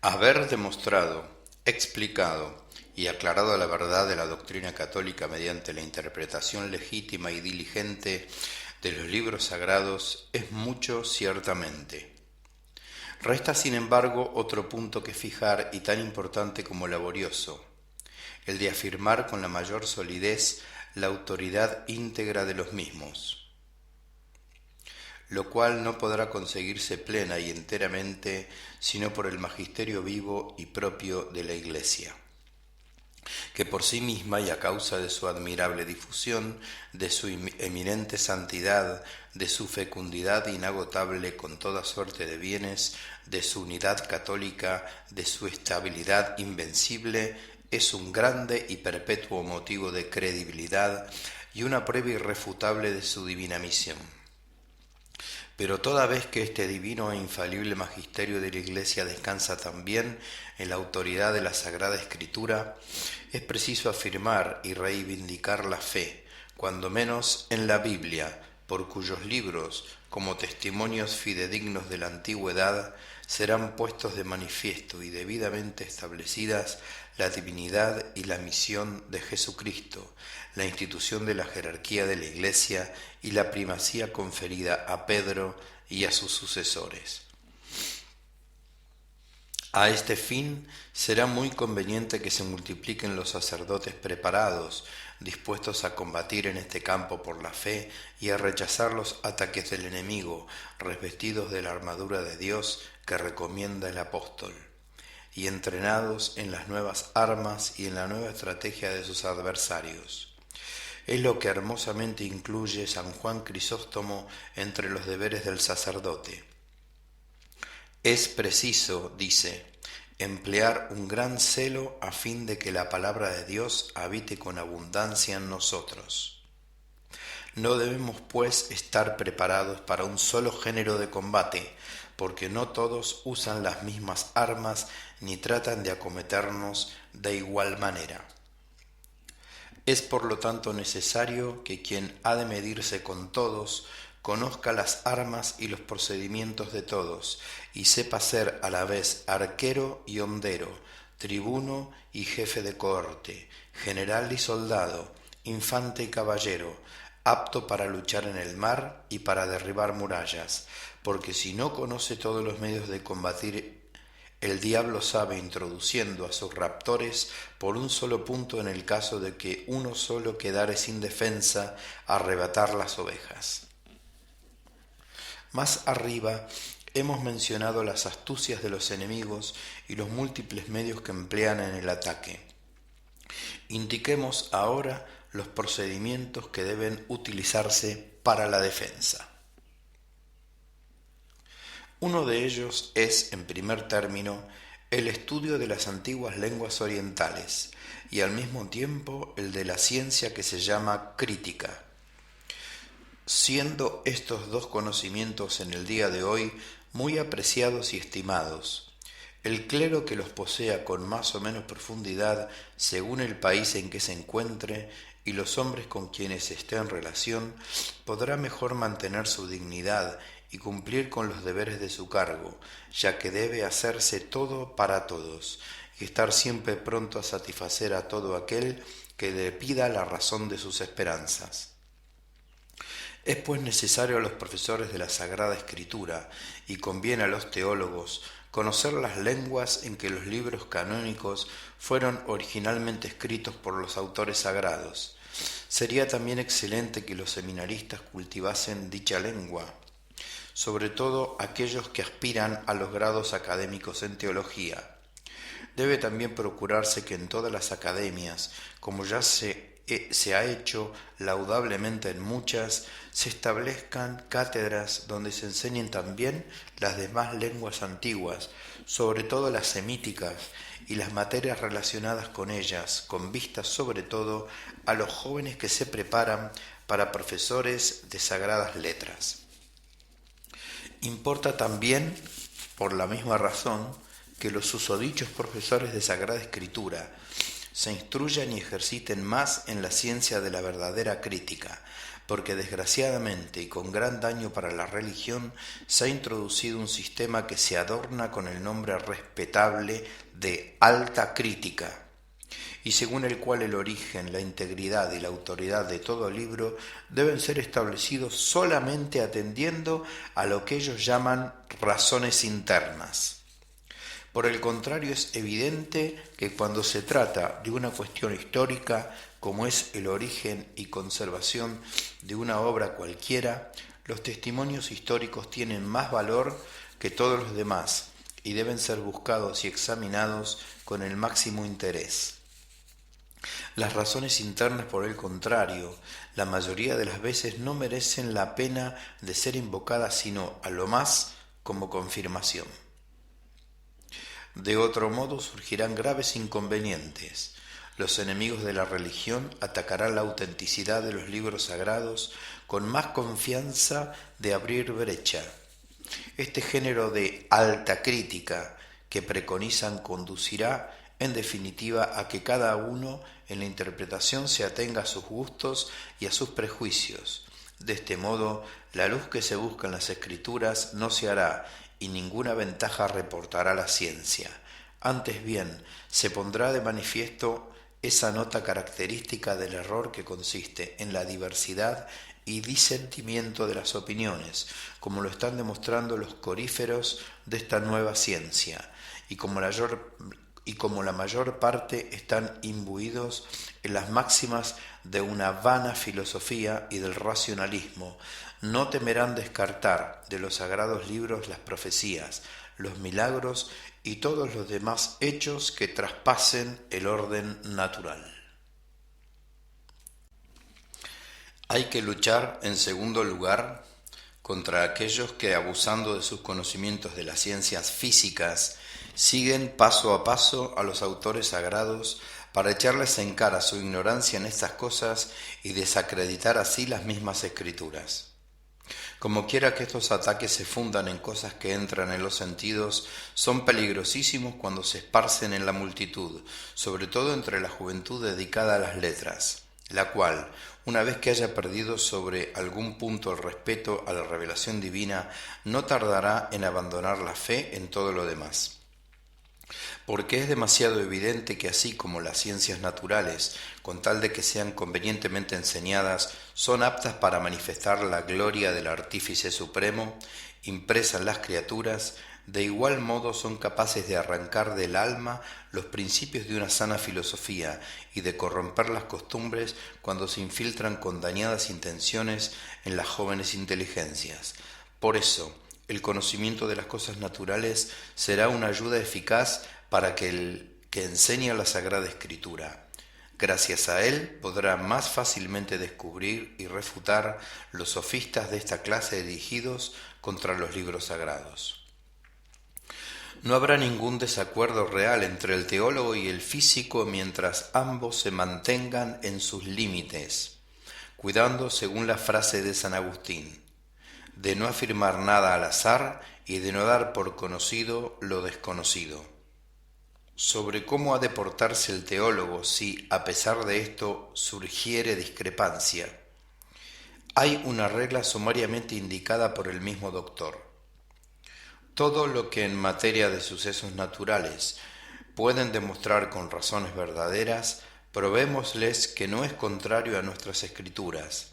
Haber demostrado, explicado y aclarado la verdad de la doctrina católica mediante la interpretación legítima y diligente de los libros sagrados es mucho ciertamente. Resta, sin embargo, otro punto que fijar y tan importante como laborioso, el de afirmar con la mayor solidez la autoridad íntegra de los mismos, lo cual no podrá conseguirse plena y enteramente sino por el magisterio vivo y propio de la Iglesia, que por sí misma y a causa de su admirable difusión, de su eminente santidad, de su fecundidad inagotable con toda suerte de bienes, de su unidad católica, de su estabilidad invencible, es un grande y perpetuo motivo de credibilidad y una prueba irrefutable de su divina misión. Pero toda vez que este divino e infalible magisterio de la Iglesia descansa también en la autoridad de la Sagrada Escritura, es preciso afirmar y reivindicar la fe, cuando menos en la Biblia, por cuyos libros, como testimonios fidedignos de la antigüedad, serán puestos de manifiesto y debidamente establecidas la divinidad y la misión de Jesucristo, la institución de la jerarquía de la Iglesia y la primacía conferida a Pedro y a sus sucesores. A este fin será muy conveniente que se multipliquen los sacerdotes preparados, dispuestos a combatir en este campo por la fe y a rechazar los ataques del enemigo, revestidos de la armadura de Dios que recomienda el apóstol, y entrenados en las nuevas armas y en la nueva estrategia de sus adversarios. Es lo que hermosamente incluye San Juan Crisóstomo entre los deberes del sacerdote. Es preciso, dice, emplear un gran celo a fin de que la palabra de Dios habite con abundancia en nosotros. No debemos, pues, estar preparados para un solo género de combate, porque no todos usan las mismas armas ni tratan de acometernos de igual manera. Es por lo tanto necesario que quien ha de medirse con todos conozca las armas y los procedimientos de todos, y sepa ser a la vez arquero y hondero, tribuno y jefe de cohorte, general y soldado, infante y caballero, apto para luchar en el mar y para derribar murallas, porque si no conoce todos los medios de combatir, el diablo sabe, introduciendo a sus raptores por un solo punto en el caso de que uno solo quedare sin defensa, arrebatar las ovejas. Más arriba hemos mencionado las astucias de los enemigos y los múltiples medios que emplean en el ataque. Indiquemos ahora los procedimientos que deben utilizarse para la defensa. Uno de ellos es, en primer término, el estudio de las antiguas lenguas orientales y al mismo tiempo el de la ciencia que se llama crítica. Siendo estos dos conocimientos en el día de hoy muy apreciados y estimados, el clero que los posea con más o menos profundidad según el país en que se encuentre y los hombres con quienes esté en relación, podrá mejor mantener su dignidad y cumplir con los deberes de su cargo, ya que debe hacerse todo para todos y estar siempre pronto a satisfacer a todo aquel que le pida la razón de sus esperanzas. Es pues necesario a los profesores de la Sagrada Escritura y conviene a los teólogos conocer las lenguas en que los libros canónicos fueron originalmente escritos por los autores sagrados. Sería también excelente que los seminaristas cultivasen dicha lengua, sobre todo aquellos que aspiran a los grados académicos en teología. Debe también procurarse que en todas las academias, como ya se ha hecho laudablemente en muchas, se establezcan cátedras donde se enseñen también las demás lenguas antiguas, sobre todo las semíticas y las materias relacionadas con ellas, con vistas sobre todo a los jóvenes que se preparan para profesores de sagradas letras. Importa también, por la misma razón, que los susodichos profesores de Sagrada Escritura se instruyan y ejerciten más en la ciencia de la verdadera crítica, porque desgraciadamente y con gran daño para la religión se ha introducido un sistema que se adorna con el nombre respetable de alta crítica, y según el cual el origen, la integridad y la autoridad de todo libro deben ser establecidos solamente atendiendo a lo que ellos llaman razones internas. Por el contrario, es evidente que cuando se trata de una cuestión histórica, como es el origen y conservación de una obra cualquiera, los testimonios históricos tienen más valor que todos los demás y deben ser buscados y examinados con el máximo interés. Las razones internas, por el contrario, la mayoría de las veces no merecen la pena de ser invocadas sino a lo más como confirmación. De otro modo surgirán graves inconvenientes. Los enemigos de la religión atacarán la autenticidad de los libros sagrados con más confianza de abrir brecha. Este género de alta crítica que preconizan conducirá en definitiva a que cada uno en la interpretación se atenga a sus gustos y a sus prejuicios. De este modo, la luz que se busca en las escrituras no se hará y ninguna ventaja reportará la ciencia. Antes bien, se pondrá de manifiesto esa nota característica del error que consiste en la diversidad y disentimiento de las opiniones, como lo están demostrando los coríferos de esta nueva ciencia, y como la mayor parte están imbuidos en las máximas de una vana filosofía y del racionalismo, no temerán descartar de los sagrados libros las profecías, los milagros y todos los demás hechos que traspasen el orden natural. Hay que luchar, en segundo lugar, contra aquellos que, abusando de sus conocimientos de las ciencias físicas, siguen paso a paso a los autores sagrados para echarles en cara su ignorancia en estas cosas y desacreditar así las mismas escrituras. Como quiera que estos ataques se fundan en cosas que entran en los sentidos, son peligrosísimos cuando se esparcen en la multitud, sobre todo entre la juventud dedicada a las letras, la cual, una vez que haya perdido sobre algún punto el respeto a la revelación divina, no tardará en abandonar la fe en todo lo demás. Porque es demasiado evidente que así como las ciencias naturales, con tal de que sean convenientemente enseñadas, son aptas para manifestar la gloria del Artífice Supremo, impresa en las criaturas, de igual modo son capaces de arrancar del alma los principios de una sana filosofía y de corromper las costumbres cuando se infiltran con dañadas intenciones en las jóvenes inteligencias. Por eso, el conocimiento de las cosas naturales será una ayuda eficaz para que el que enseña la Sagrada Escritura. Gracias a él podrá más fácilmente descubrir y refutar los sofistas de esta clase dirigidos contra los libros sagrados. No habrá ningún desacuerdo real entre el teólogo y el físico mientras ambos se mantengan en sus límites, cuidando, según la frase de San Agustín, de no afirmar nada al azar y de no dar por conocido lo desconocido. Sobre cómo ha de portarse el teólogo si, a pesar de esto, surgiere discrepancia, hay una regla sumariamente indicada por el mismo doctor. Todo lo que en materia de sucesos naturales pueden demostrar con razones verdaderas, probémosles que no es contrario a nuestras escrituras,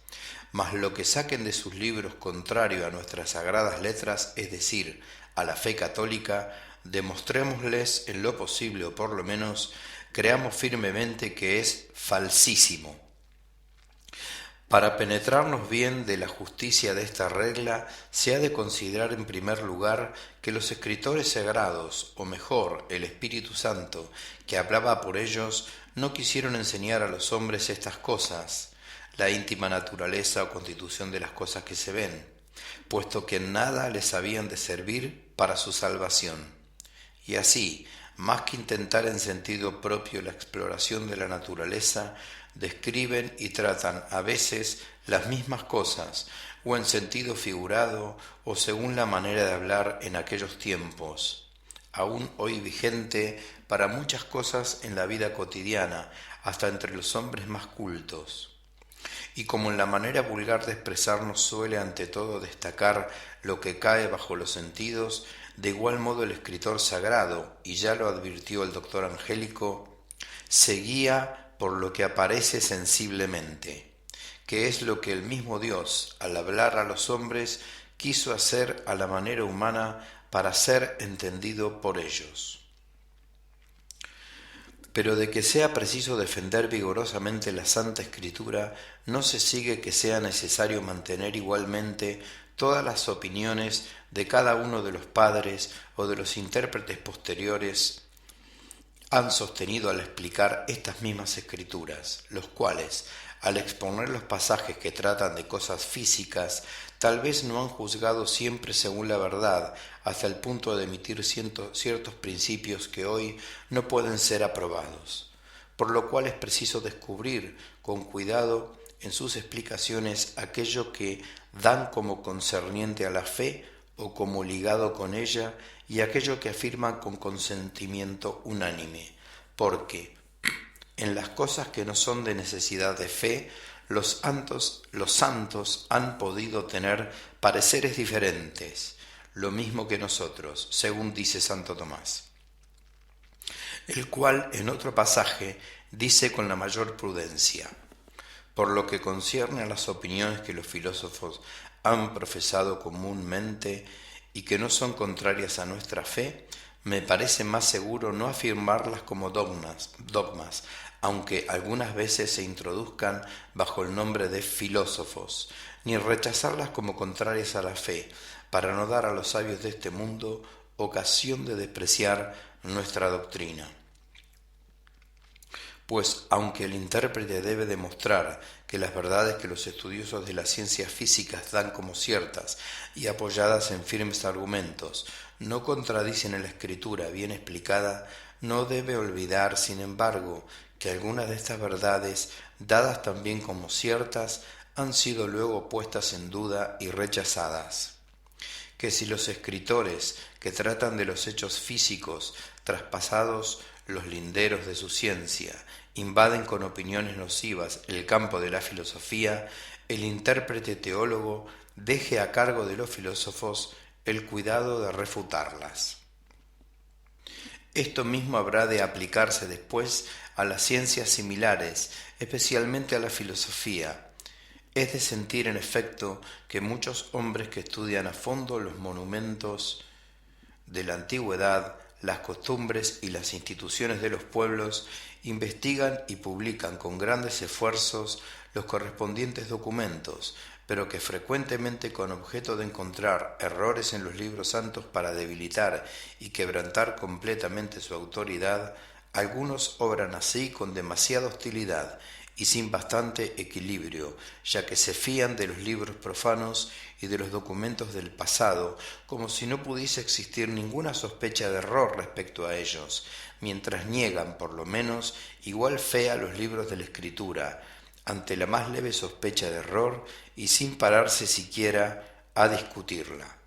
mas lo que saquen de sus libros contrario a nuestras sagradas letras, es decir, a la fe católica, demostrémosles en lo posible, o por lo menos creamos firmemente que es falsísimo. Para penetrarnos bien de la justicia de esta regla, se ha de considerar en primer lugar que los escritores sagrados, o mejor, el Espíritu Santo, que hablaba por ellos, no quisieron enseñar a los hombres estas cosas, la íntima naturaleza o constitución de las cosas que se ven, puesto que en nada les habían de servir para su salvación. Y así, más que intentar en sentido propio la exploración de la naturaleza, describen y tratan a veces las mismas cosas, o en sentido figurado, o según la manera de hablar en aquellos tiempos, aún hoy vigente para muchas cosas en la vida cotidiana, hasta entre los hombres más cultos. y como en la manera vulgar de expresarnos suele ante todo destacar lo que cae bajo los sentidos, de igual modo el escritor sagrado, y ya lo advirtió el doctor Angélico, se guía por lo que aparece sensiblemente, que es lo que el mismo Dios, al hablar a los hombres, quiso hacer a la manera humana para ser entendido por ellos. Pero de que sea preciso defender vigorosamente la Santa Escritura, no se sigue que sea necesario mantener igualmente todas las opiniones de cada uno de los padres o de los intérpretes posteriores han sostenido al explicar estas mismas escrituras, los cuales, al exponer los pasajes que tratan de cosas físicas, tal vez no han juzgado siempre según la verdad, hasta el punto de emitir ciertos principios que hoy no pueden ser aprobados, por lo cual es preciso descubrir con cuidado en sus explicaciones aquello que dan como concerniente a la fe o como ligado con ella, y aquello que afirman con consentimiento unánime, porque en las cosas que no son de necesidad de fe, los santos han podido tener pareceres diferentes, lo mismo que nosotros, según dice Santo Tomás, el cual en otro pasaje dice con la mayor prudencia: por lo que concierne a las opiniones que los filósofos han profesado comúnmente y que no son contrarias a nuestra fe, me parece más seguro no afirmarlas como dogmas, aunque algunas veces se introduzcan bajo el nombre de filósofos, ni rechazarlas como contrarias a la fe, para no dar a los sabios de este mundo ocasión de despreciar nuestra doctrina. Pues aunque el intérprete debe demostrar que las verdades que los estudiosos de las ciencias físicas dan como ciertas y apoyadas en firmes argumentos no contradicen en la escritura bien explicada, no debe olvidar, sin embargo, que algunas de estas verdades, dadas también como ciertas, han sido luego puestas en duda y rechazadas. Que si los escritores que tratan de los hechos físicos traspasados los linderos de su ciencia invaden con opiniones nocivas el campo de la filosofía, el intérprete teólogo deje a cargo de los filósofos el cuidado de refutarlas. Esto mismo habrá de aplicarse después a las ciencias similares, especialmente a la filosofía. Es de sentir, en efecto, que muchos hombres que estudian a fondo los monumentos de la antigüedad, las costumbres y las instituciones de los pueblos, investigan y publican con grandes esfuerzos los correspondientes documentos, pero que frecuentemente con objeto de encontrar errores en los libros santos para debilitar y quebrantar completamente su autoridad, algunos obran así con demasiada hostilidad y sin bastante equilibrio, ya que se fían de los libros profanos y de los documentos del pasado, como si no pudiese existir ninguna sospecha de error respecto a ellos, mientras niegan, por lo menos, igual fe a los libros de la Escritura, ante la más leve sospecha de error y sin pararse siquiera a discutirla.